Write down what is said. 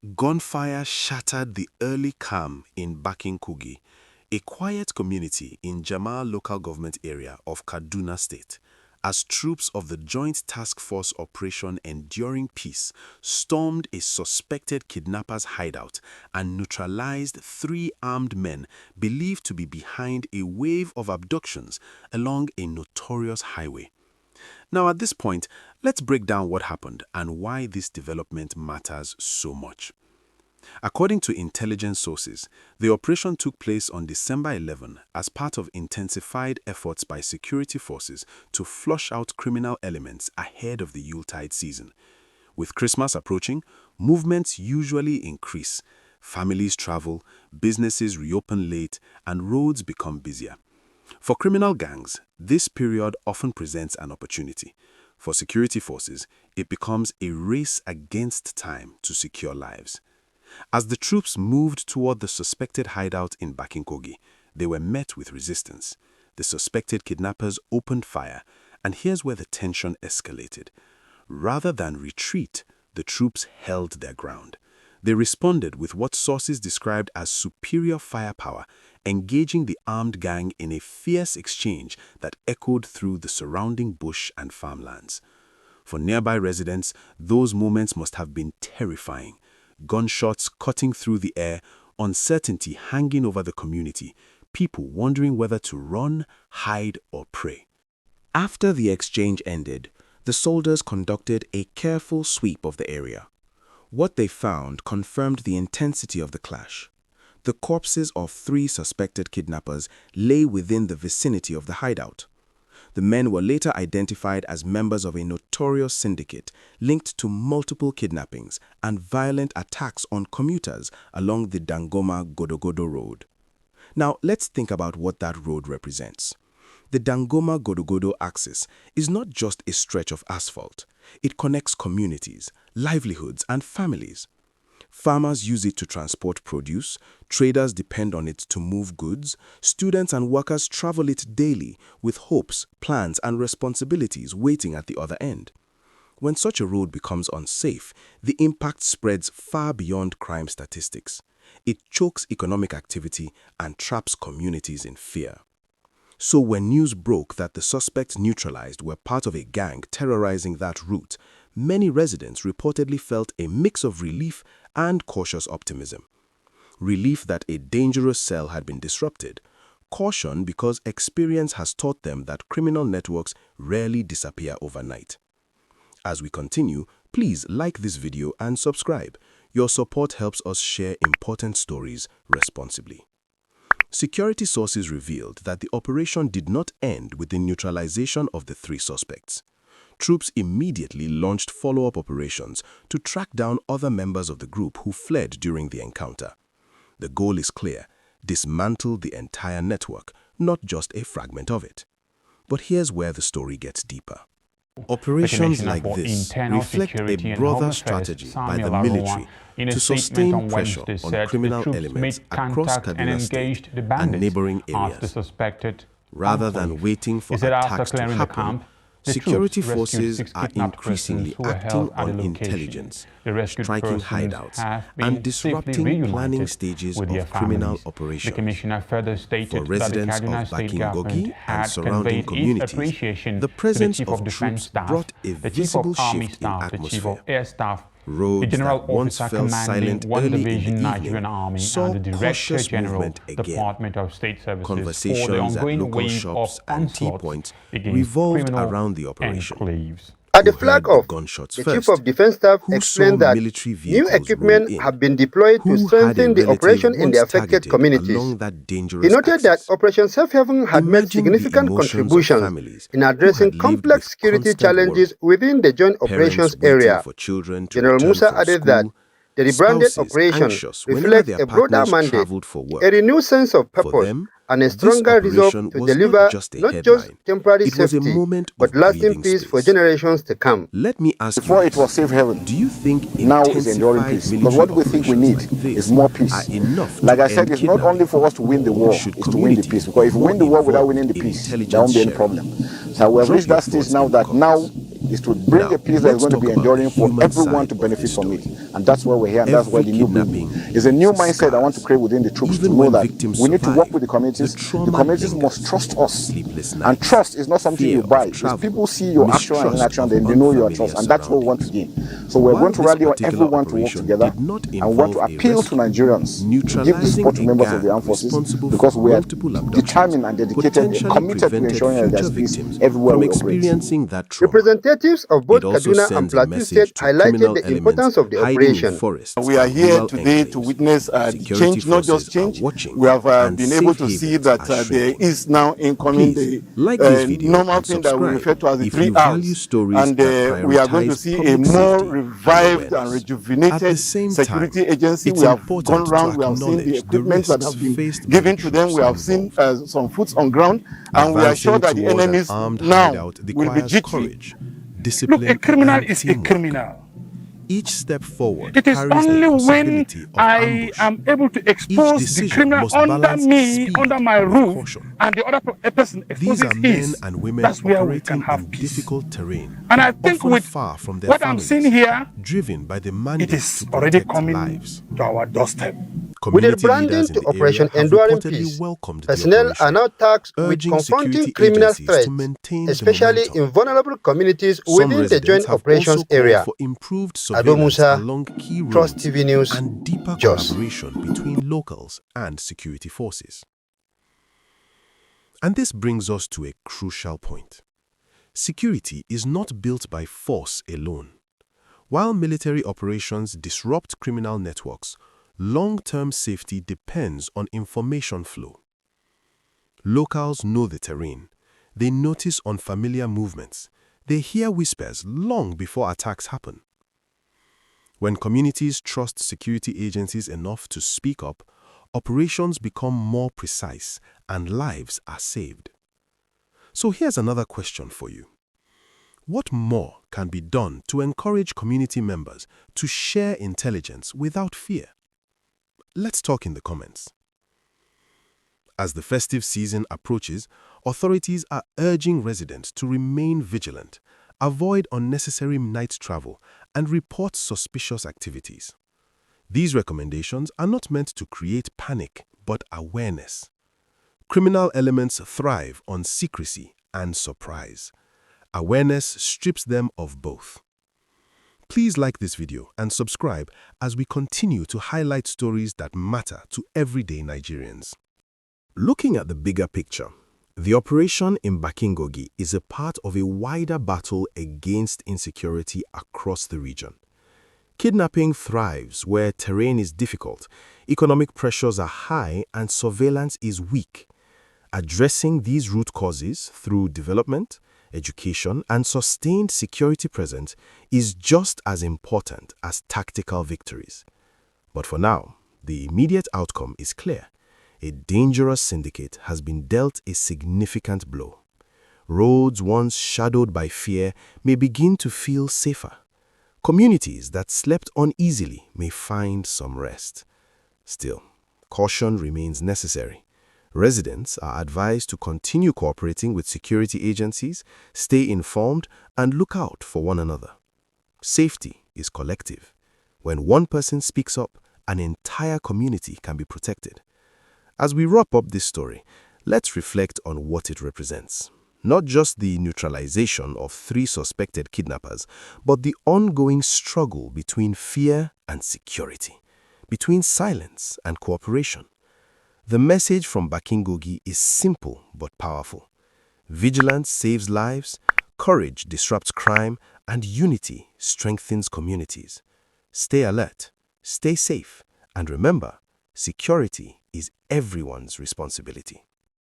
Gunfire shattered the early calm in Bakin Kogi, a quiet community in Jema'a local government area of Kaduna State, as troops of the Joint Task Force Operation Enduring Peace stormed a suspected kidnappers' hideout and neutralized 3 armed men believed to be behind a wave of abductions along a notorious highway. Now, at this point, let's break down what happened and why this development matters so much. According to intelligence sources, the operation took place on December 11 as part of intensified efforts by security forces to flush out criminal elements ahead of the Yuletide season. With Christmas approaching, movements usually increase. Families travel, businesses reopen late, and roads become busier. For criminal gangs, this period often presents an opportunity. For security forces, it becomes a race against time to secure lives. As the troops moved toward the suspected hideout in Bakin Kogi, they were met with resistance. The suspected kidnappers opened fire, and here's where the tension escalated. Rather than retreat, the troops held their ground. They responded with what sources described as superior firepower, engaging the armed gang in a fierce exchange that echoed through the surrounding bush and farmlands. For nearby residents, those moments must have been terrifying. Gunshots cutting through the air, uncertainty hanging over the community, people wondering whether to run, hide, or pray. After the exchange ended, the soldiers conducted a careful sweep of the area. What they found confirmed the intensity of the clash. The corpses of 3 suspected kidnappers lay within the vicinity of the hideout. The men were later identified as members of a notorious syndicate linked to multiple kidnappings and violent attacks on commuters along the Dangoma-Godogodo road. Now, let's think about what that road represents. The Dangoma-Godogodo axis is not just a stretch of asphalt. It connects communities, livelihoods, and families. Farmers use it to transport produce, traders depend on it to move goods, students and workers travel it daily with hopes, plans, and responsibilities waiting at the other end. When such a road becomes unsafe, the impact spreads far beyond crime statistics. It chokes economic activity and traps communities in fear. So when news broke that the suspects Neutralized were part of a gang terrorizing that route, many residents reportedly felt a mix of relief and cautious optimism. Relief that a dangerous cell had been disrupted. Caution because experience has taught them that criminal networks rarely disappear overnight. As we continue, please like this video and subscribe. Your support helps us share important stories responsibly. Security sources revealed that the operation did not end with the neutralization of the 3 suspects. Troops immediately launched follow-up operations to track down other members of the group who fled during the encounter. The goal is clear: dismantle the entire network, not just a fragment of it. But here's where the story gets deeper. Operations like this reflect a broader strategy by the military to sustain pressure on criminal elements across Kaduna State and neighboring areas. Rather than waiting for attacks to happen, security forces are increasingly acting on intelligence, striking hideouts, and disrupting planning stages of criminal operations. For residents of Bakin Kogi and surrounding communities, the presence of troops brought a visible shift in atmosphere. Roads that once felt silent early in the evening saw cautious movement again. Conversations at local shops and tea points revolved around the operation. At the flag off, the Chief of Defense Staff explained that new equipment have been deployed to strengthen the operation in the affected communities. He noted that Operation Safe Haven had made significant contributions in addressing complex security challenges within the joint operations area. General Musa added that the rebranded operation reflects a broader mandate, a renewed sense of purpose, and a stronger resolve to deliver not just temporary safety, but lasting peace for generations to come. Let me ask Before you, it was safe haven. do you think Now is enduring peace. Because what we think we need is more peace. Like I said, it's not only for us to win the war, it's to win the peace. Because if we win the war without winning the peace, there won't be any problem. So we have reached that stage now that is to bring a peace that is going to be enduring for everyone to benefit from it. And that's why we're here, and that's why the new building is a new mindset I want to create within the troops to know that we need to work with the communities. The communities must trust us. And trust is not something you buy. If people see your action and inaction, then they know your trust. And that's what we want to gain. So we're going to rally on everyone to work together and want to appeal to Nigerians to give the support to members of the armed forces, because we are determined and dedicated and committed to ensuring that there's peace everywhere we operate. Representatives of both Kaduna and Plateau State highlighted the importance of the operation. We are here today to witness the change, not just change. We have been able to see that there is now incoming the normal thing that we refer to as the 3 R's. And we are going to see a more revived and rejuvenated security agency. We have gone around, we have seen the equipment that has been given to them, we have seen some foot on ground, and we are sure that the enemies now will be jittery. Look, a criminal is a criminal. Each step forward it is only when I am able to expose the criminal under me, under my roof, and the other person exposes his, that's where we can have peace. Difficult terrain, and I think with far from their what I'm seeing here, driven by the mandate it is already coming to our doorstep. With the branding to Operation Enduring Peace, personnel are now tasked with confronting criminal threats, especially in vulnerable communities within the Joint Operations area. Ado Musa, Trust TV News, and deeper Jos. collaboration between locals and security forces. And this brings us to a crucial point. Security is not built by force alone. While military operations disrupt criminal networks, long-term safety depends on information flow. Locals know the terrain. They notice unfamiliar movements. They hear whispers long before attacks happen. When communities trust security agencies enough to speak up, operations become more precise and lives are saved. So here's another question for you. What more can be done to encourage community members to share intelligence without fear? Let's talk in the comments. As the festive season approaches, authorities are urging residents to remain vigilant, avoid unnecessary night travel, and report suspicious activities. These recommendations are not meant to create panic, but awareness. Criminal elements thrive on secrecy and surprise. Awareness strips them of both. Please like this video and subscribe as we continue to highlight stories that matter to everyday Nigerians. Looking at the bigger picture, the operation in Bakin Kogi is a part of a wider battle against insecurity across the region. Kidnapping thrives where terrain is difficult, economic pressures are high, and surveillance is weak. Addressing these root causes through development, education, and sustained security presence is just as important as tactical victories. But for now, the immediate outcome is clear. A dangerous syndicate has been dealt a significant blow. Roads once shadowed by fear may begin to feel safer. Communities that slept uneasily may find some rest. Still, caution remains necessary. Residents are advised to continue cooperating with security agencies, stay informed, and look out for one another. Safety is collective. When one person speaks up, an entire community can be protected. As we wrap up this story, let's reflect on what it represents. Not just the neutralization of 3 suspected kidnappers, but the ongoing struggle between fear and security, between silence and cooperation. The message from Bakin Kogi is simple but powerful. Vigilance saves lives, courage disrupts crime, and unity strengthens communities. Stay alert, stay safe, and remember, security is everyone's responsibility.